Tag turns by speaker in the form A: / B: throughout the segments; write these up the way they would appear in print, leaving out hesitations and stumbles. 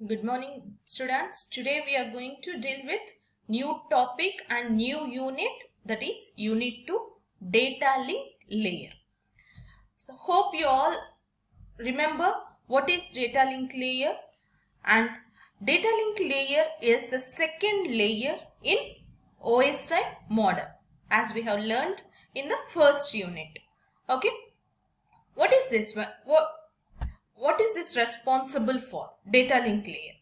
A: Good morning, students. Today we are going to deal with new topic and new unit, that is unit 2, data link layer. So hope you all remember what is data link layer, and data link layer is the second layer in OSI model as we have learned in the first unit. Okay, what is this one? What is this responsible for? Data link layer.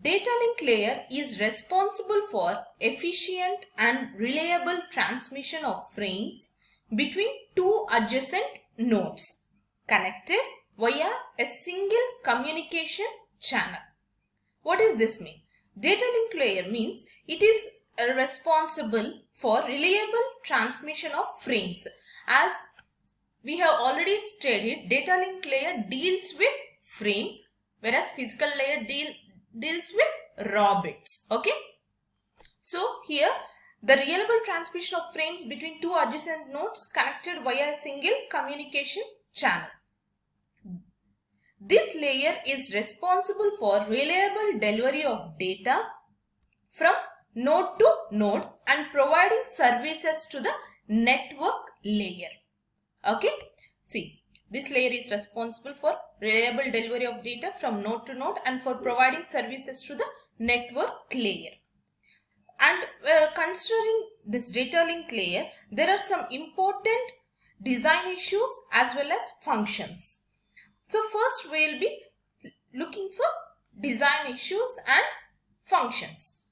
A: Data link layer is responsible for efficient and reliable transmission of frames between two adjacent nodes connected via a single communication channel. What does this mean? Data link layer means it is responsible for reliable transmission of frames. As we have already stated, data link layer deals with frames, whereas physical layer deals with raw bits. Okay, so here the reliable transmission of frames between two adjacent nodes connected via a single communication channel. This layer is responsible for reliable delivery of data from node to node and providing services to the network layer. Okay, see, this layer is responsible for reliable delivery of data from node to node and for providing services to the network layer. And considering this data link layer, there are some important design issues as well as functions. So first we will be looking for design issues and functions.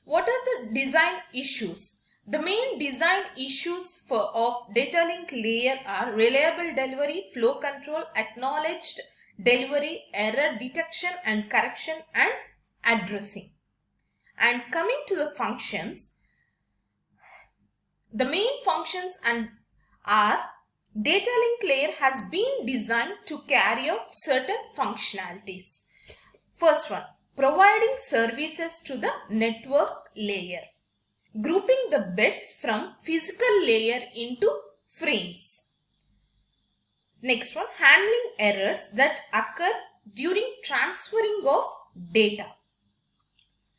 A: What are the design issues? The main design issues of data link layer are reliable delivery, flow control, acknowledged delivery, error detection and correction, and addressing. And coming to the functions, the main functions are data link layer has been designed to carry out certain functionalities. First one, providing services to the network layer. Grouping the bits from physical layer into frames. Next one, handling errors that occur during transferring of data.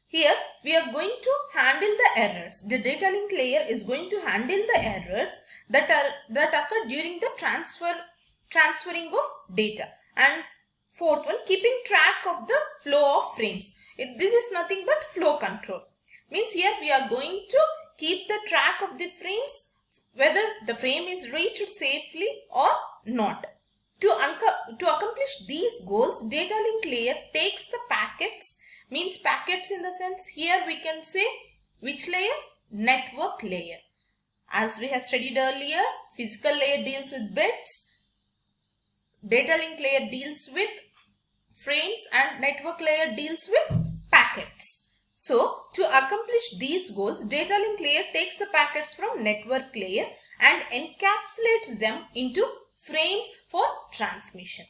A: Here we are going to handle the errors. The data link layer is going to handle the errors that occur during the transferring of data. And fourth one, keeping track of the flow of frames. This is nothing but flow control. Means here we are going to keep the track of the frames, whether the frame is reached safely or not. To accomplish these goals, data link layer takes the packets, means packets in the sense here we can say which layer? Network layer. As we have studied earlier, physical layer deals with bits, data link layer deals with frames, and network layer deals with packets. So, to accomplish these goals, data link layer takes the packets from network layer and encapsulates them into frames for transmission.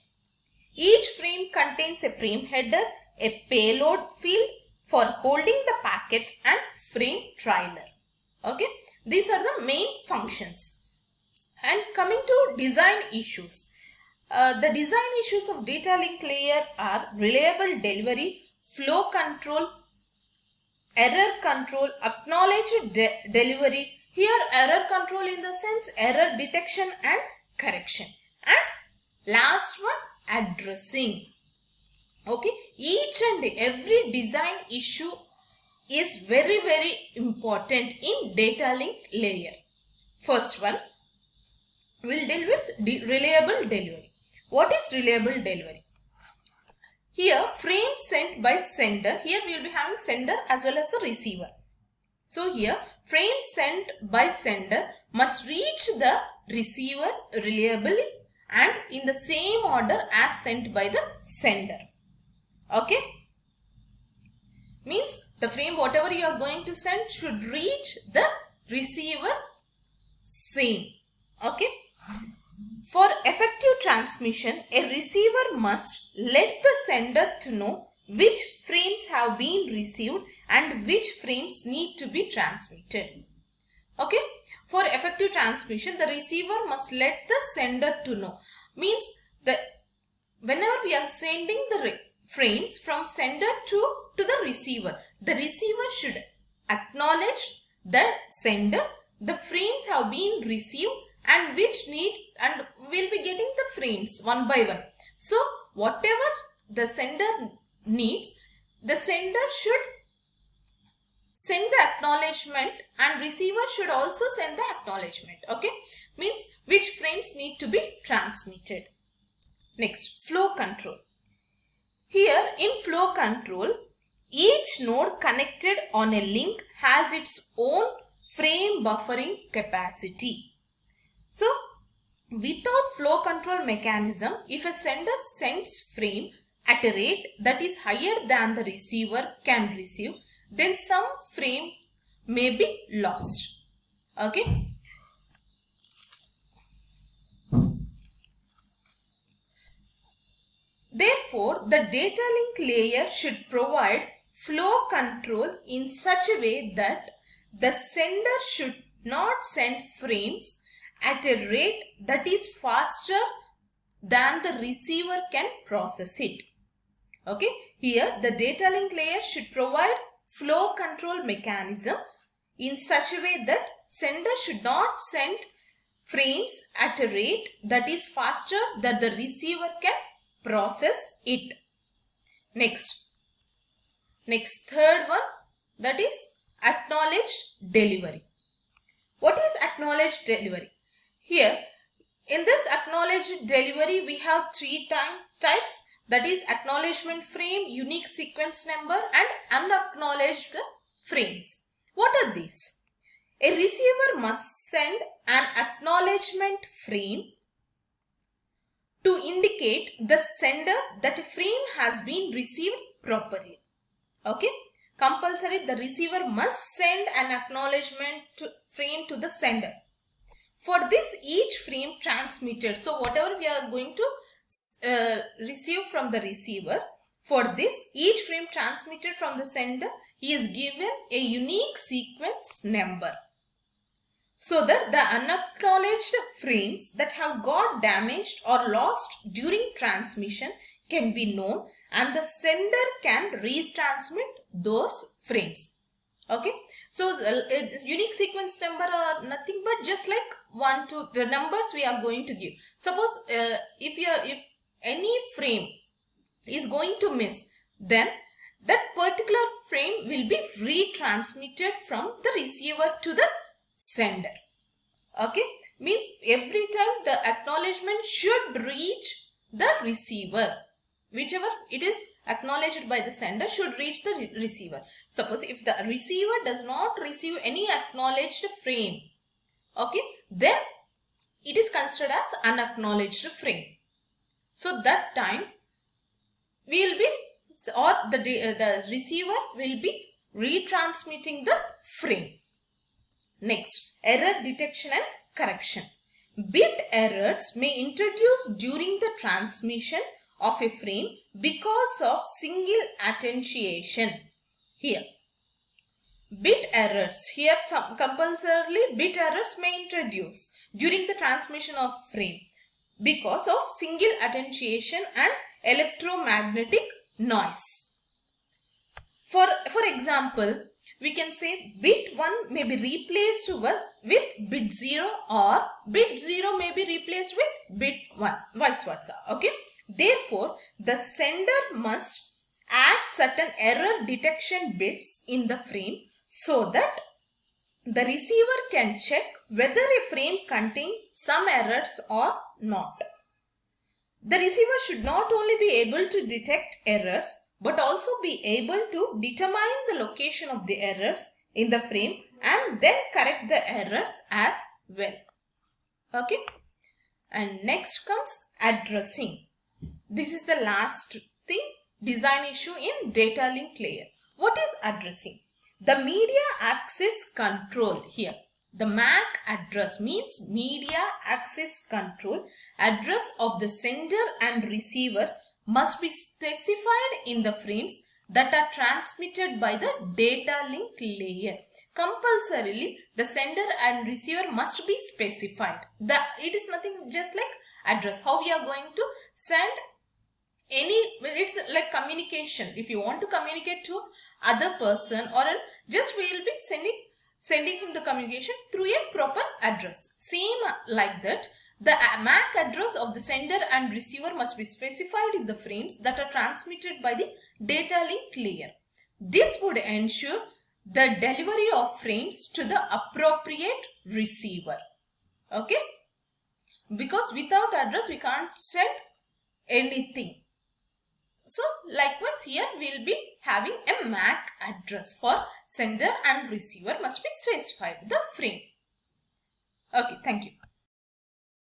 A: Each frame contains a frame header, a payload field for holding the packet, and frame trailer. Okay, these are the main functions. And coming to design issues. The design issues of data link layer are reliable delivery, flow control, error control, acknowledged delivery. Here error control in the sense error detection and correction. And last one, addressing. Okay, each and every design issue is very important in data link layer. First one, we'll deal with reliable delivery. What is reliable delivery? Here, frame sent by sender. Here we will be having sender as well as the receiver. So here, frame sent by sender must reach the receiver reliably and in the same order as sent by the sender. Okay? Means the frame whatever you are going to send should reach the receiver same. Okay? For effective transmission, a receiver must let the sender to know which frames have been received and which frames need to be transmitted. Okay? For effective transmission, the receiver must let the sender to know. Means whenever we are sending the frames from sender to the receiver. The receiver should acknowledge the sender, the frames have been received and which need, and we'll be getting the frames one by one. So whatever the sender needs, the sender should send the acknowledgement and receiver should also send the acknowledgement. Okay, means which frames need to be transmitted. Next, flow control. Here in flow control, each node connected on a link has its own frame buffering capacity. So without flow control mechanism, if a sender sends frame at a rate that is higher than the receiver can receive, then some frame may be lost. Okay. Therefore, the data link layer should provide flow control in such a way that the sender should not send frames at a rate that is faster than the receiver can process it. Okay, here the data link layer should provide flow control mechanism in such a way that sender should not send frames at a rate that is faster than the receiver can process it. Next, third one, that is acknowledged delivery. What is acknowledged delivery? Here in this acknowledged delivery we have three types, that is acknowledgement frame, unique sequence number and unacknowledged frames. What are these? A receiver must send an acknowledgement frame to indicate the sender that a frame has been received properly. Okay, compulsory the receiver must send an acknowledgement frame to the sender. For this, each frame transmitted, so whatever we are going to receive from the receiver, for this each frame transmitted from the sender is given a unique sequence number, so that the unacknowledged frames that have got damaged or lost during transmission can be known and the sender can retransmit those frames. Okay, so unique sequence number are nothing but just like 1, 2, the numbers we are going to give. Suppose if any frame is going to miss, then that particular frame will be retransmitted from the receiver to the sender. Okay, means every time the acknowledgement should reach the receiver. Whichever it is acknowledged by the sender should reach the receiver. Suppose if the receiver does not receive any acknowledged frame, okay, then it is considered as unacknowledged frame. So that time we will be, or the receiver will be retransmitting the frame. Next, error detection and correction. Bit errors may introduce during the transmission of a frame because of single attenuation. Here bit errors, here compulsorily bit errors may introduce during the transmission of frame because of single attenuation and electromagnetic noise. For example, we can say bit 1 may be replaced with bit 0 or bit 0 may be replaced with bit 1, vice versa. Okay. Therefore, the sender must add certain error detection bits in the frame so that the receiver can check whether a frame contains some errors or not. The receiver should not only be able to detect errors but also be able to determine the location of the errors in the frame and then correct the errors as well. Okay. And next comes addressing. This is the last thing, design issue in data link layer. What is addressing? The media access control here. The MAC address means media access control. Address of the sender and receiver must be specified in the frames that are transmitted by the data link layer. Compulsorily, the sender and receiver must be specified. It is nothing just like address. How we are going to send it's like communication. If you want to communicate to other person, or just we will be sending him the communication through a proper address. Same like that, the MAC address of the sender and receiver must be specified in the frames that are transmitted by the data link layer. This would ensure the delivery of frames to the appropriate receiver. Okay, because without address we can't send anything. So likewise here we will be having a MAC address for sender and receiver must be specified the frame. Okay, thank you.